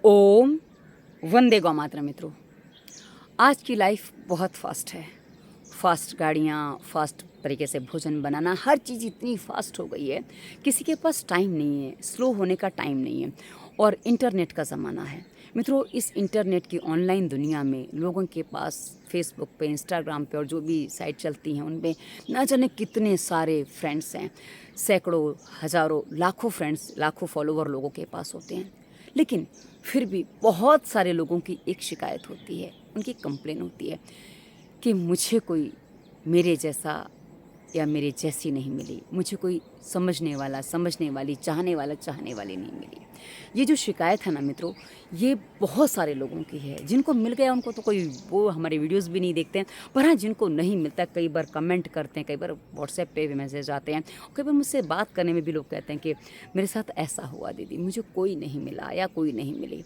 ओम वंदे गौ मातरम। मित्रों, आज की लाइफ बहुत फास्ट है। फास्ट गाड़ियाँ, फास्ट तरीके से भोजन बनाना, हर चीज़ इतनी फास्ट हो गई है, किसी के पास टाइम नहीं है, स्लो होने का टाइम नहीं है। और इंटरनेट का ज़माना है। मित्रों, इस इंटरनेट की ऑनलाइन दुनिया में लोगों के पास फेसबुक पे, इंस्टाग्राम पे और जो भी साइट चलती हैं उनमें न जाने कितने सारे फ्रेंड्स हैं। सैकड़ों, हज़ारों, लाखों फ्रेंड्स, लाखों फॉलोवर लोगों के पास होते हैं। लेकिन फिर भी बहुत सारे लोगों की एक शिकायत होती है, उनकी कंप्लेन होती है कि मुझे कोई मेरे जैसा या मेरे जैसी नहीं मिली, मुझे कोई समझने वाला, समझने वाली, चाहने वाला, चाहने वाली नहीं मिली। ये जो शिकायत है ना मित्रों, ये बहुत सारे लोगों की है। जिनको मिल गया उनको तो कोई वो हमारे वीडियोस भी नहीं देखते हैं, पर हाँ, जिनको नहीं मिलता कई बार कमेंट करते हैं, कई बार व्हाट्सएप पे भी मैसेज आते हैं, कई बार मुझसे बात करने में भी लोग कहते हैं कि मेरे साथ ऐसा हुआ दीदी, मुझे कोई नहीं मिला या कोई नहीं मिली।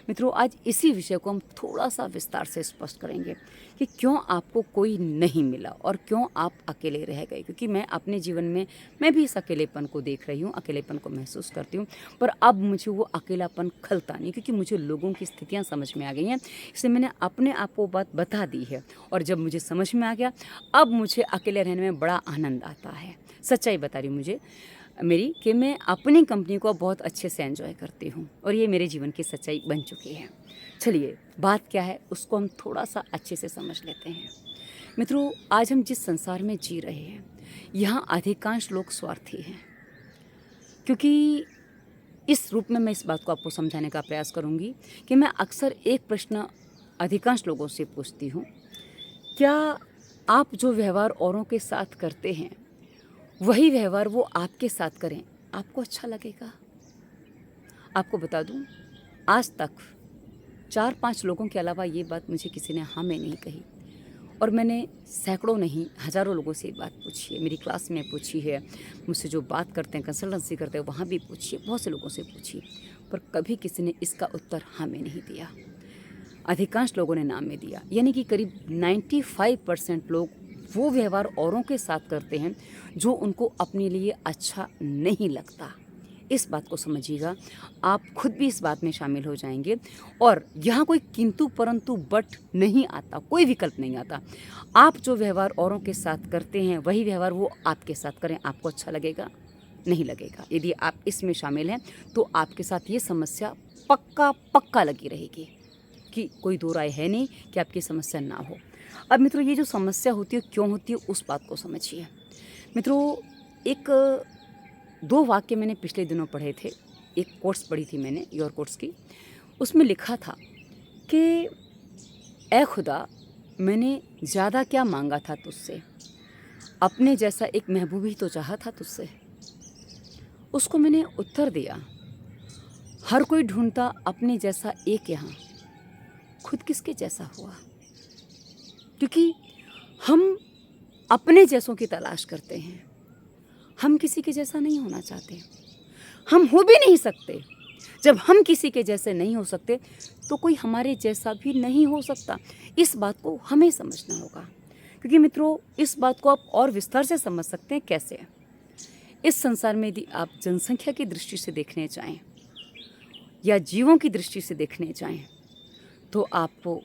मित्रों, आज इसी विषय को हम थोड़ा सा विस्तार से स्पष्ट करेंगे कि क्यों आपको कोई नहीं मिला और क्यों आप अकेले रह गए। क्योंकि मैं अपने जीवन में मैं भी इस अकेलेपन को देख रही हूँ, अकेलेपन को महसूस करती हूँ, पर अब मुझे वो अकेलापन खलता नहीं, क्योंकि मुझे लोगों की स्थितियाँ समझ में आ गई हैं। इसलिए मैंने अपने आप को बात बता दी है, और जब मुझे समझ में आ गया, अब मुझे अकेले रहने में बड़ा आनंद आता है। सच्चाई बता रही हूँ मुझे मेरी कि मैं अपनी कंपनी को बहुत अच्छे से एंजॉय करती हूँ, और ये मेरे जीवन की सच्चाई बन चुकी है। चलिए, बात क्या है उसको हम थोड़ा सा अच्छे से समझ लेते हैं। मित्रों, आज हम जिस संसार में जी रहे हैं, यहाँ अधिकांश लोग स्वार्थी हैं। क्योंकि इस रूप में मैं इस बात को आपको समझाने का प्रयास करूँगी कि मैं अक्सर एक प्रश्न अधिकांश लोगों से पूछती हूँ, क्या आप जो व्यवहार औरों के साथ करते हैं वही व्यवहार वो आपके साथ करें, आपको अच्छा लगेगा? आपको बता दूं, आज तक 4-5 लोगों के अलावा ये बात मुझे किसी ने हाँ में नहीं कही, और मैंने सैकड़ों नहीं, हज़ारों लोगों से ये बात पूछी है। मेरी क्लास में पूछी है, मुझसे जो बात करते हैं, कंसल्टेंसी करते हैं, वहाँ भी पूछी है, बहुत से लोगों से पूछी, पर कभी किसी ने इसका उत्तर हाँ में नहीं दिया। अधिकांश लोगों ने नाम में दिया। यानी कि करीब 95% लोग वो व्यवहार औरों के साथ करते हैं जो उनको अपने लिए अच्छा नहीं लगता। इस बात को समझिएगा, आप खुद भी इस बात में शामिल हो जाएंगे। और यहाँ कोई किंतु परंतु बट नहीं आता, कोई विकल्प नहीं आता। आप जो व्यवहार औरों के साथ करते हैं वही व्यवहार वो आपके साथ करें, आपको अच्छा लगेगा? नहीं लगेगा। यदि आप इसमें शामिल हैं तो आपके साथ ये समस्या पक्का पक्का लगी रहेगी, कि कोई दो राय है नहीं कि आपकी समस्या ना हो। अब मित्रों, ये जो समस्या होती है क्यों होती है उस बात को समझिए। मित्रों, एक 2 वाक्य मैंने पिछले दिनों पढ़े थे। एक कोट्स पढ़ी थी मैंने, योर कोट्स की। उसमें लिखा था कि ए खुदा, मैंने ज़्यादा क्या मांगा था तुझसे, अपने जैसा एक महबूब ही तो चाहा था तुझसे। उसको मैंने उत्तर दिया, हर कोई ढूंढता अपने जैसा एक यहाँ, खुद किसके जैसा हुआ? क्योंकि हम अपने जैसों की तलाश करते हैं, हम किसी के जैसा नहीं होना चाहते, हम हो भी नहीं सकते। जब हम किसी के जैसे नहीं हो सकते तो कोई हमारे जैसा भी नहीं हो सकता। इस बात को हमें समझना होगा। क्योंकि मित्रों, इस बात को आप और विस्तार से समझ सकते हैं कैसे। इस संसार में यदि आप जनसंख्या की दृष्टि से देखने चाहें या जीवों की दृष्टि से देखने चाहें तो आपको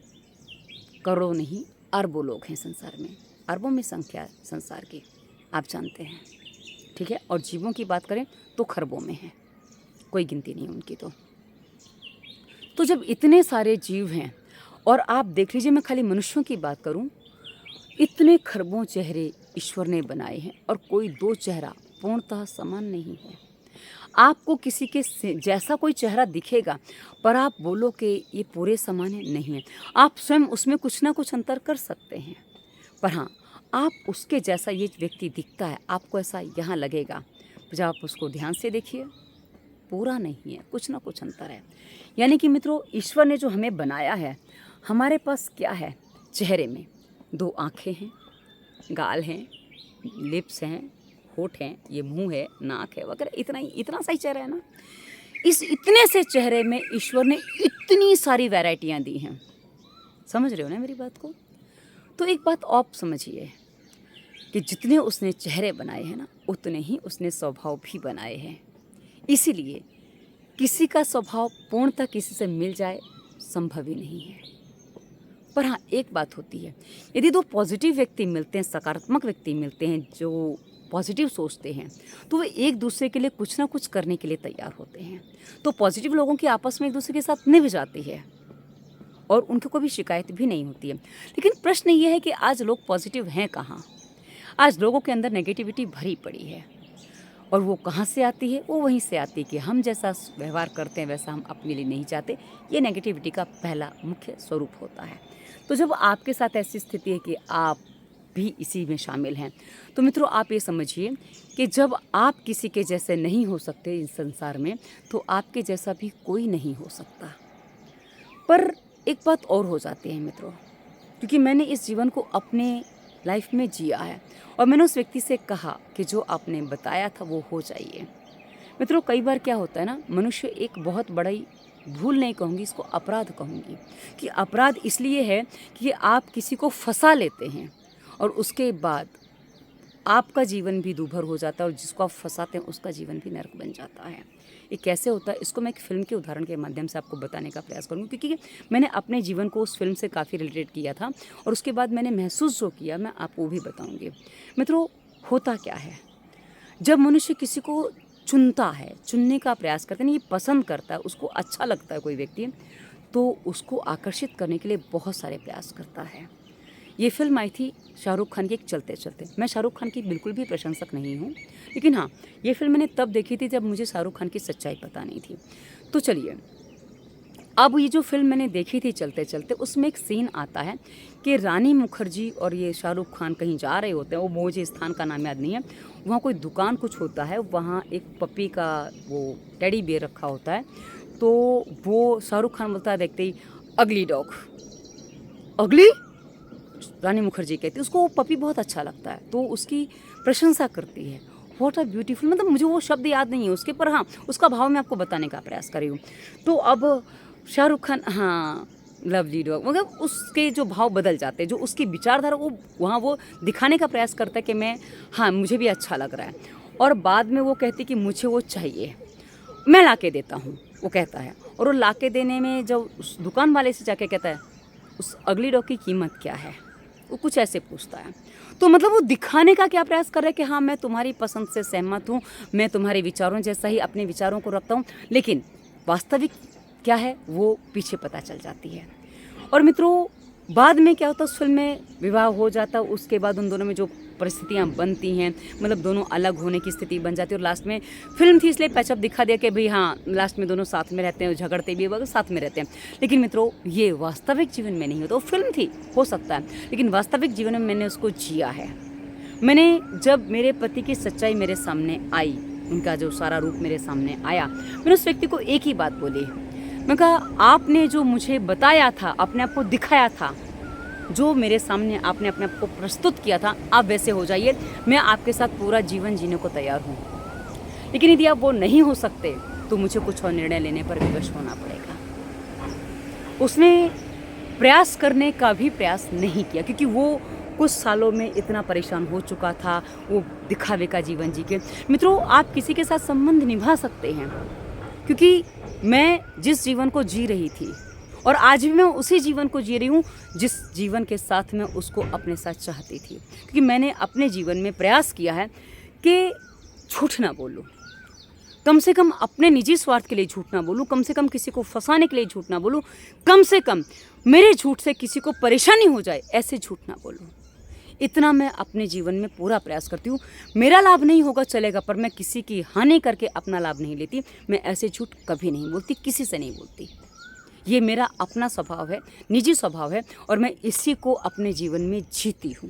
करोड़ों नहीं, अरबों लोग हैं संसार में। अरबों में संख्या है संसार की, आप जानते हैं, ठीक है। और जीवों की बात करें तो खरबों में है, कोई गिनती नहीं उनकी। तो जब इतने सारे जीव हैं, और आप देख लीजिए, मैं खाली मनुष्यों की बात करूं, इतने खरबों चेहरे ईश्वर ने बनाए हैं और कोई दो चेहरा पूर्णतः समान नहीं है। आपको किसी के जैसा कोई चेहरा दिखेगा, पर आप बोलो कि ये पूरे समान है, नहीं है। आप स्वयं उसमें कुछ ना कुछ अंतर कर सकते हैं, पर हाँ, आप उसके जैसा ये व्यक्ति दिखता है, आपको ऐसा यहाँ लगेगा। जब आप उसको ध्यान से देखिए, पूरा नहीं है, कुछ ना कुछ अंतर है। यानी कि मित्रों, ईश्वर ने जो हमें बनाया है, हमारे पास क्या है? चेहरे में 2 आँखें हैं, गाल हैं, लिप्स हैं, होठ हैं, ये मुंह है, नाक है वगैरह, इतना सा ही चेहरा है ना। इस इतने से चेहरे में ईश्वर ने इतनी सारी वैरायटियाँ दी हैं। समझ रहे हो ना मेरी बात को? तो एक बात आप समझिए कि जितने उसने चेहरे बनाए हैं ना, उतने ही उसने स्वभाव भी बनाए हैं। इसीलिए किसी का स्वभाव पूर्णतः किसी से मिल जाए संभव ही नहीं है। पर हाँ, एक बात होती है, यदि दो पॉजिटिव व्यक्ति मिलते हैं, सकारात्मक व्यक्ति मिलते हैं जो पॉजिटिव सोचते हैं, तो वे एक दूसरे के लिए कुछ ना कुछ करने के लिए तैयार होते हैं। तो पॉजिटिव लोगों की आपस में एक दूसरे के साथ निभ जाती है और उनको कोई शिकायत भी नहीं होती है। लेकिन प्रश्न ये है कि आज लोग पॉजिटिव हैं कहाँ? आज लोगों के अंदर नेगेटिविटी भरी पड़ी है। और वो कहाँ से आती है? वो वहीं से आती है कि हम जैसा व्यवहार करते हैं वैसा हम अपने लिए नहीं चाहते। ये नेगेटिविटी का पहला मुख्य स्वरूप होता है। तो जब आपके साथ ऐसी स्थिति है कि आप भी इसी में शामिल हैं, तो मित्रों आप ये समझिए कि जब आप किसी के जैसे नहीं हो सकते इस संसार में, तो आपके जैसा भी कोई नहीं हो सकता। पर एक बात और हो जाती है मित्रों, क्योंकि मैंने इस जीवन को अपने लाइफ में जिया है और मैंने उस व्यक्ति से कहा कि जो आपने बताया था वो हो जाइए। मित्रों कई बार क्या होता है ना, मनुष्य एक बहुत बड़ी भूल नहीं कहूँगी, इसको अपराध कहूँगी, कि अपराध इसलिए है कि आप किसी को फंसा लेते हैं और उसके बाद आपका जीवन भी दूभर हो जाता है और जिसको आप फंसाते हैं उसका जीवन भी नरक बन जाता है। ये कैसे होता है, इसको मैं एक फ़िल्म के उदाहरण के माध्यम से आपको बताने का प्रयास करूँगी, क्योंकि मैंने अपने जीवन को उस फिल्म से काफ़ी रिलेटेड किया था और उसके बाद मैंने महसूस जो किया मैं आपको वो भी बताऊँगी। मित्रों होता क्या है, जब मनुष्य किसी को चुनता है, चुनने का प्रयास करता है, ये पसंद करता है, उसको अच्छा लगता है कोई व्यक्ति, तो उसको आकर्षित करने के लिए बहुत सारे प्रयास करता है। ये फिल्म आई थी शाहरुख खान की एक चलते चलते। मैं शाहरुख खान की बिल्कुल भी प्रशंसक नहीं हूँ, लेकिन हाँ ये फिल्म मैंने तब देखी थी जब मुझे शाहरुख खान की सच्चाई पता नहीं थी। तो चलिए, अब ये जो फिल्म मैंने देखी थी चलते चलते, उसमें एक सीन आता है कि रानी मुखर्जी और ये शाहरुख खान कहीं जा रहे होते हैं, वो मुझे स्थान का नाम याद नहीं है, वहाँ कोई दुकान कुछ होता है, वहाँ एक पपी का वो टेडी बियर रखा होता है। तो वो शाहरुख खान बोलता है देखते ही, अगली डॉग। अगली? रानी मुखर्जी कहती है, उसको वो पपी बहुत अच्छा लगता है तो उसकी प्रशंसा करती है। व्हाट अ ब्यूटीफुल, मतलब मुझे वो शब्द याद नहीं है उसके, पर हाँ उसका भाव मैं आपको बताने का प्रयास कर रही हूँ। तो अब शाहरुख खान, हाँ लवली डॉग, मतलब उसके जो भाव बदल जाते हैं, जो उसकी विचारधारा वो वहाँ वो दिखाने का प्रयास करता है कि मैं, हाँ मुझे भी अच्छा लग रहा है। और बाद में वो कहती कि मुझे वो चाहिए, मैं ला के देता हूँ, वो कहता है। और वो ला के देने में जब उस दुकान वाले से जाके कहता है उस अगली डॉग की कीमत क्या है, वो कुछ ऐसे पूछता है। तो मतलब वो दिखाने का क्या प्रयास कर रहा है कि हाँ मैं तुम्हारी पसंद से सहमत हूँ, मैं तुम्हारे विचारों जैसा ही अपने विचारों को रखता हूँ, लेकिन वास्तविक क्या है वो पीछे पता चल जाती है। और मित्रों बाद में क्या होता है, उस फिल्म में विवाह हो जाता है, उसके बाद उन दोनों में जो परिस्थितियाँ बनती हैं, मतलब दोनों अलग होने की स्थिति बन जाती है। और लास्ट में फिल्म थी इसलिए पैचअप दिखा दिया कि भाई हाँ लास्ट में दोनों साथ में रहते हैं, झगड़ते भी वगैरह साथ में रहते हैं। लेकिन मित्रों ये वास्तविक जीवन में नहीं होता, वो फिल्म थी हो सकता है, लेकिन वास्तविक जीवन में मैंने उसको जिया है। मैंने जब मेरे पति की सच्चाई मेरे सामने आई, उनका जो सारा रूप मेरे सामने आया, मैंने उस व्यक्ति को एक ही बात बोली, मैं कहा आपने जो मुझे बताया था, अपने आप को दिखाया था, जो मेरे सामने आपने अपने आप को प्रस्तुत किया था, आप वैसे हो जाइए, मैं आपके साथ पूरा जीवन जीने को तैयार हूँ। लेकिन यदि आप वो नहीं हो सकते तो मुझे कुछ और निर्णय लेने पर विवश होना पड़ेगा। उसने प्रयास करने का भी प्रयास नहीं किया, क्योंकि वो कुछ सालों में इतना परेशान हो चुका था वो दिखावे का जीवन जी के। मित्रों आप किसी के साथ संबंध निभा सकते हैं, क्योंकि मैं जिस जीवन को जी रही थी और आज भी मैं उसी जीवन को जी रही हूँ जिस जीवन के साथ मैं उसको अपने साथ चाहती थी। क्योंकि मैंने अपने जीवन में प्रयास किया है कि झूठ ना बोलूँ, कम से कम अपने निजी स्वार्थ के लिए झूठ ना बोलूँ, कम से कम किसी को फंसाने के लिए झूठ ना बोलूँ, कम से कम मेरे झूठ से किसी को परेशानी हो जाए ऐसे झूठ ना बोलूँ। इतना मैं अपने जीवन में पूरा प्रयास करती हूँ। मेरा लाभ नहीं होगा चलेगा, पर मैं किसी की हानि करके अपना लाभ नहीं लेती। मैं ऐसे झूठ कभी नहीं बोलती, किसी से नहीं बोलती। ये मेरा अपना स्वभाव है, निजी स्वभाव है, और मैं इसी को अपने जीवन में जीती हूँ।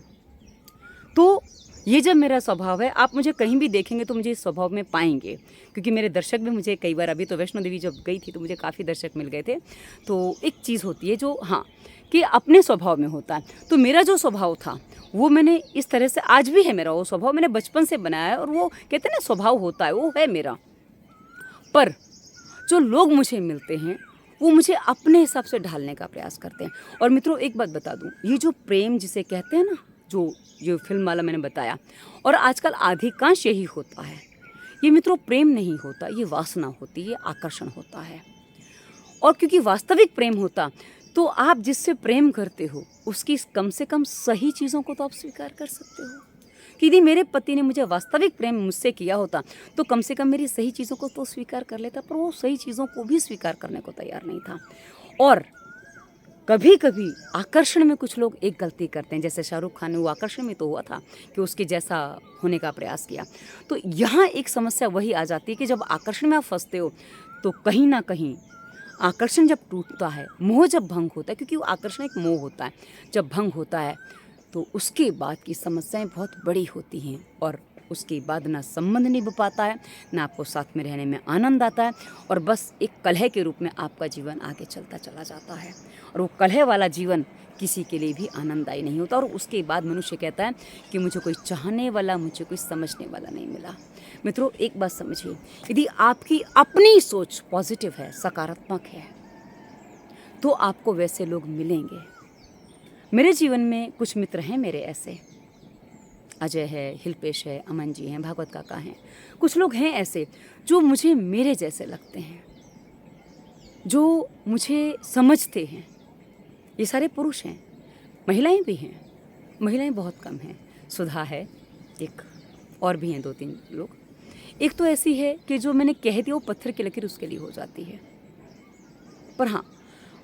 तो ये जब मेरा स्वभाव है, आप मुझे कहीं भी देखेंगे तो मुझे इस स्वभाव में पाएंगे, क्योंकि मेरे दर्शक भी मुझे कई बार, अभी तो वैष्णो देवी जब गई थी तो मुझे काफ़ी दर्शक मिल गए थे। तो एक चीज़ होती है जो हाँ कि अपने स्वभाव में होता है। तो मेरा जो स्वभाव था वो मैंने इस तरह से, आज भी है मेरा वो स्वभाव, मैंने बचपन से बनाया है, और वो कहते हैं ना स्वभाव होता है, वो है मेरा। पर जो लोग मुझे मिलते हैं वो मुझे अपने हिसाब से ढालने का प्रयास करते हैं। और मित्रों एक बात बता दूं, ये जो प्रेम जिसे कहते हैं ना, जो फिल्म वाला मैंने बताया, और आजकल अधिकांश यही होता है, ये मित्रों प्रेम नहीं होता, ये वासना होती है, ये आकर्षण होता है। और क्योंकि वास्तविक प्रेम होता तो आप जिससे प्रेम करते हो उसकी कम से कम सही चीज़ों को तो आप स्वीकार कर सकते हो कि यदि मेरे पति ने मुझे वास्तविक प्रेम मुझसे किया होता तो कम से कम मेरी सही चीज़ों को तो स्वीकार कर लेता, पर वो सही चीज़ों को भी स्वीकार करने को तैयार नहीं था। और कभी कभी आकर्षण में कुछ लोग एक गलती करते हैं, जैसे शाहरुख खान ने वो आकर्षण में तो हुआ था कि उसके जैसा होने का प्रयास किया। तो यहाँ एक समस्या वही आ जाती है कि जब आकर्षण में आप फंसते हो तो कहीं ना कहीं आकर्षण जब टूटता है, मोह जब भंग होता है, क्योंकि वो आकर्षण एक मोह होता है, जब भंग होता है तो उसके बाद की समस्याएं बहुत बड़ी होती हैं और उसके बाद ना संबंध निभ पाता है, ना आपको साथ में रहने में आनंद आता है और बस एक कलह के रूप में आपका जीवन आगे चलता चला जाता है। और वो कलह वाला जीवन किसी के लिए भी आनंददायी नहीं होता और उसके बाद मनुष्य कहता है कि मुझे कोई चाहने वाला, मुझे कोई समझने वाला नहीं मिला। मित्रों एक बात समझिए, यदि आपकी अपनी सोच पॉजिटिव है, सकारात्मक है, तो आपको वैसे लोग मिलेंगे। मेरे जीवन में कुछ मित्र हैं मेरे ऐसे, अजय है, हिलपेश है, अमन जी हैं, भागवत काका हैं, कुछ लोग हैं ऐसे जो मुझे मेरे जैसे लगते हैं, जो मुझे समझते हैं। ये सारे पुरुष हैं, महिलाएं भी हैं, महिलाएं बहुत कम हैं, सुधा है एक, और भी हैं 2-3 लोग। एक तो ऐसी है कि जो मैंने कह दिया वो पत्थर की लकीर उसके लिए हो जाती है, पर हाँ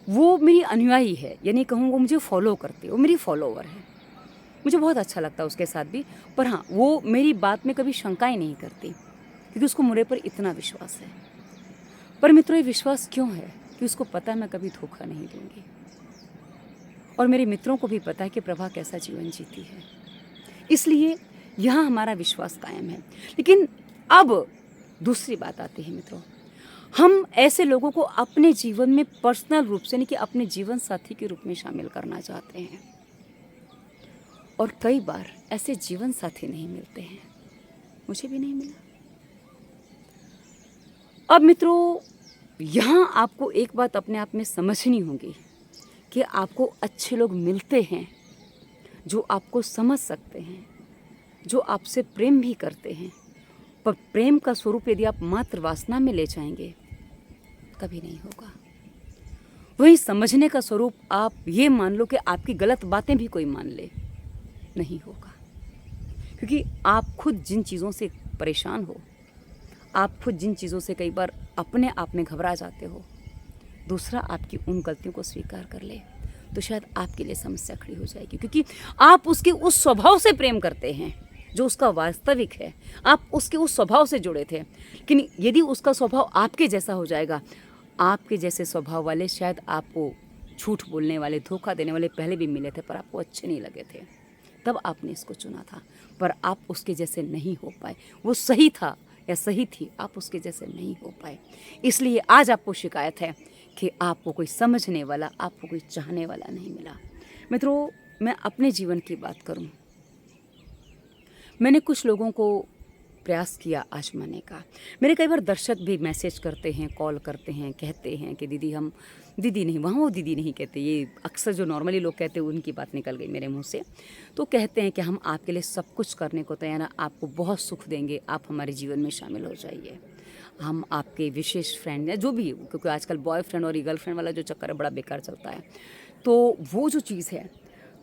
वो मेरी अनुयायी है, यानी कहूँ वो मुझे फॉलो करती है, वो मेरी फॉलोवर है, मुझे बहुत अच्छा लगता है उसके साथ भी। पर हाँ वो मेरी बात में कभी शंकाएं नहीं करती क्योंकि उसको मुझे पर इतना विश्वास है। पर मित्रों ये विश्वास क्यों है कि उसको पता है मैं कभी धोखा नहीं दूंगी, और मेरे मित्रों को भी पता है कि प्रभा कैसा जीवन जीती है, इसलिए यहाँ हमारा विश्वास कायम है। लेकिन अब दूसरी बात आती है मित्रों, हम ऐसे लोगों को अपने जीवन में पर्सनल रूप से, नहीं कि अपने जीवन साथी के रूप में शामिल करना चाहते हैं, और कई बार ऐसे जीवन साथी नहीं मिलते हैं, मुझे भी नहीं मिला। अब मित्रों यहाँ आपको एक बात अपने आप में समझनी होगी कि आपको अच्छे लोग मिलते हैं जो आपको समझ सकते हैं, जो आपसे प्रेम भी करते हैं, पर प्रेम का स्वरूप यदि आप मात्र वासना में ले जाएंगे कभी नहीं होगा। वही समझने का स्वरूप आप ये मान लो कि आपकी गलत बातें भी कोई मान ले, नहीं होगा, क्योंकि आप खुद जिन चीज़ों से परेशान हो, आप खुद जिन चीज़ों से कई बार अपने आप में घबरा जाते हो, दूसरा आपकी उन गलतियों को स्वीकार कर ले तो शायद आपके लिए समस्या खड़ी हो जाएगी, क्योंकि आप उसके उस स्वभाव से प्रेम करते हैं जो उसका वास्तविक है, आप उसके उस स्वभाव से जुड़े थे। लेकिन यदि उसका स्वभाव आपके जैसा हो जाएगा, आपके जैसे स्वभाव वाले शायद आपको झूठ बोलने वाले, धोखा देने वाले पहले भी मिले थे पर आपको अच्छे नहीं लगे थे, तब आपने इसको चुना था, पर आप उसके जैसे नहीं हो पाए। वो सही था या सही थी, आप उसके जैसे नहीं हो पाए, इसलिए आज आपको शिकायत है कि आपको कोई समझने वाला, आपको कोई चाहने वाला नहीं मिला। मित्रों मैं अपने जीवन की बात करूं, मैंने कुछ लोगों को प्रयास किया आजमाने का। मेरे कई बार दर्शक भी मैसेज करते हैं, कॉल करते हैं, कहते हैं कि दीदी हम, दीदी नहीं, वहाँ वो दीदी नहीं कहते, ये अक्सर जो नॉर्मली लोग कहते हैं उनकी बात निकल गई मेरे मुंह से, तो कहते हैं कि हम आपके लिए सब कुछ करने को तैयार हैं, आपको बहुत सुख देंगे, आप हमारे जीवन में शामिल हो जाइए, हम आपके विशेष फ्रेंड हैं, जो भी, क्योंकि आजकल बॉयफ्रेंड और गर्लफ्रेंड वाला जो चक्कर है बड़ा बेकार चलता है, तो वो जो चीज़ है,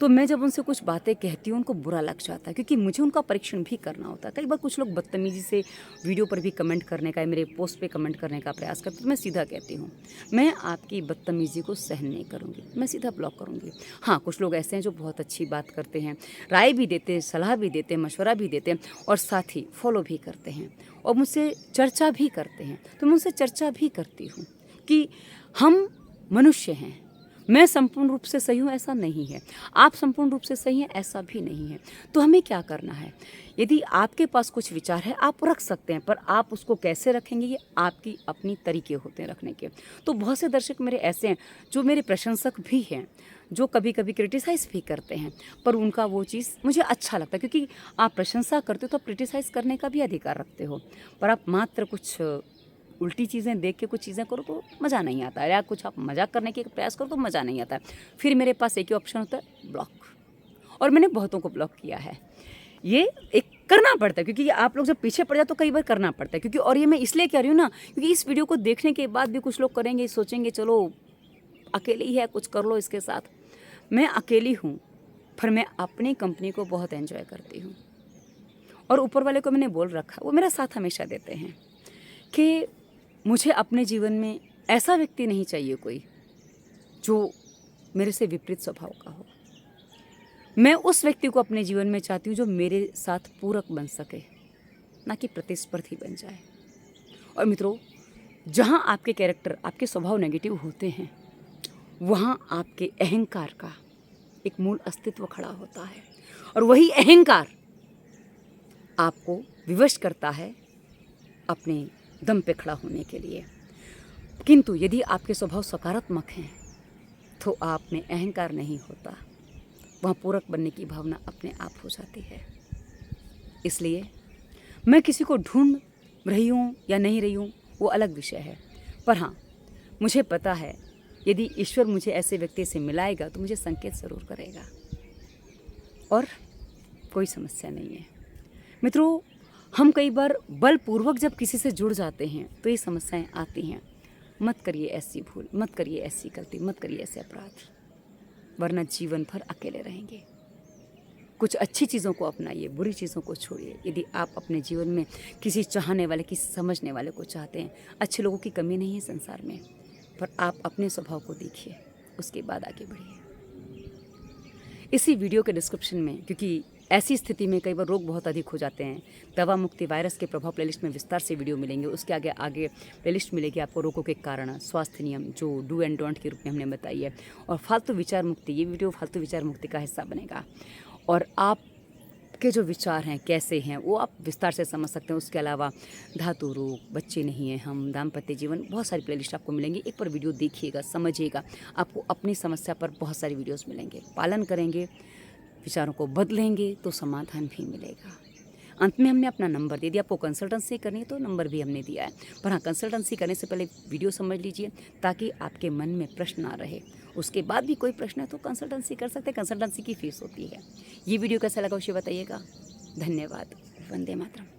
तो मैं जब उनसे कुछ बातें कहती हूँ उनको बुरा लग जाता है, क्योंकि मुझे उनका परीक्षण भी करना होता है। कई बार कुछ लोग बदतमीजी से वीडियो पर भी कमेंट करने का, मेरे पोस्ट पे कमेंट करने का प्रयास करते, तो मैं सीधा कहती हूँ मैं आपकी बदतमीजी को सहन नहीं करूँगी, मैं सीधा ब्लॉक करूँगी। हाँ कुछ लोग ऐसे हैं जो बहुत अच्छी बात करते हैं, राय भी देते हैं, सलाह भी देते हैं, मशवरा भी देते हैं, और साथ ही फॉलो भी करते हैं और मुझसे चर्चा भी करते हैं, तो मैं उनसे चर्चा भी करती हूँ कि हम मनुष्य हैं, मैं संपूर्ण रूप से सही हूँ ऐसा नहीं है, आप संपूर्ण रूप से सही हैं ऐसा भी नहीं है। तो हमें क्या करना है, यदि आपके पास कुछ विचार है आप रख सकते हैं, पर आप उसको कैसे रखेंगे ये आपकी अपनी तरीके होते हैं रखने के। तो बहुत से दर्शक मेरे ऐसे हैं जो मेरे प्रशंसक भी हैं, जो कभी कभी क्रिटिसाइज़ भी करते हैं, पर उनका वो चीज़ मुझे अच्छा लगता है, क्योंकि आप प्रशंसा करते हो तो आप क्रिटिसाइज़ करने का भी अधिकार रखते हो, पर आप मात्र कुछ उल्टी चीज़ें देख के कुछ चीज़ें करो तो मज़ा नहीं आता है, या कुछ आप मजाक करने के प्रयास करो तो मज़ा नहीं आता है। फिर मेरे पास एक ही ऑप्शन होता है, ब्लॉक, और मैंने बहुतों को ब्लॉक किया है। ये एक करना पड़ता है, क्योंकि आप लोग जब पीछे पड़ जाए तो कई बार करना पड़ता है। क्योंकि और ये मैं इसलिए कह रही हूँ ना, क्योंकि इस वीडियो को देखने के बाद भी कुछ लोग करेंगे, सोचेंगे चलो अकेले ही है, कुछ कर लो इसके साथ। मैं अकेली हूँ, पर मैं अपनी कंपनी को बहुत एंजॉय करती हूँ। और ऊपर वाले को मैंने बोल रखा, वो मेरा साथ हमेशा देते हैं कि मुझे अपने जीवन में ऐसा व्यक्ति नहीं चाहिए कोई जो मेरे से विपरीत स्वभाव का हो। मैं उस व्यक्ति को अपने जीवन में चाहती हूँ जो मेरे साथ पूरक बन सके, ना कि प्रतिस्पर्धी बन जाए। और मित्रों, जहाँ आपके कैरेक्टर, आपके स्वभाव नेगेटिव होते हैं, वहाँ आपके अहंकार का एक मूल अस्तित्व खड़ा होता है। और वही अहंकार आपको विवश करता है अपने दम पे खड़ा होने के लिए। किंतु यदि आपके स्वभाव सकारात्मक हैं तो आप में अहंकार नहीं होता, वहाँ पूरक बनने की भावना अपने आप हो जाती है। इसलिए मैं किसी को ढूंढ रही हूँ या नहीं रही हूँ वो अलग विषय है, पर हाँ, मुझे पता है यदि ईश्वर मुझे ऐसे व्यक्ति से मिलाएगा तो मुझे संकेत ज़रूर करेगा और कोई समस्या नहीं है। मित्रों, हम कई बार बलपूर्वक जब किसी से जुड़ जाते हैं तो ये समस्याएं आती हैं। मत करिए ऐसी भूल, मत करिए ऐसी गलती, मत करिए ऐसे अपराध, वरना जीवन भर अकेले रहेंगे। कुछ अच्छी चीज़ों को अपनाइए, बुरी चीज़ों को छोड़िए। यदि आप अपने जीवन में किसी चाहने वाले, किसी समझने वाले को चाहते हैं, अच्छे लोगों की कमी नहीं है संसार में, पर आप अपने स्वभाव को देखिए, उसके बाद आगे बढ़िए। इसी वीडियो के डिस्क्रिप्शन में, क्योंकि ऐसी स्थिति में कई बार रोग बहुत अधिक हो जाते हैं, दवा मुक्ति वायरस के प्रभाव प्लेलिस्ट में विस्तार से वीडियो मिलेंगे। उसके आगे प्लेलिस्ट मिलेगी आपको रोगों के कारण, स्वास्थ्य नियम जो डू एंड डोंट के रूप में हमने बताई है, और फालतू विचार मुक्ति। ये वीडियो फालतू विचार मुक्ति का हिस्सा बनेगा और आपके जो विचार हैं कैसे हैं वो आप विस्तार से समझ सकते हैं। उसके अलावा धातु रोग, बच्चे नहीं हैं हम, दाम्पत्य जीवन, बहुत सारी प्लेलिस्ट आपको मिलेंगी। एक बार वीडियो देखिएगा, समझिएगा, आपको अपनी समस्या पर बहुत सारी वीडियोस मिलेंगे। पालन करेंगे, विचारों को बदलेंगे तो समाधान भी मिलेगा। अंत में हमने अपना नंबर दे दिया। आपको कंसल्टेंसी करनी है तो नंबर भी हमने दिया है, पर हाँ, कंसल्टेंसी करने से पहले वीडियो समझ लीजिए ताकि आपके मन में प्रश्न ना रहे। उसके बाद भी कोई प्रश्न है तो कंसल्टेंसी कर सकते हैं, कंसल्टेंसी की फ़ीस होती है। ये वीडियो कैसा लगा उसे बताइएगा। धन्यवाद। वंदे मातरम।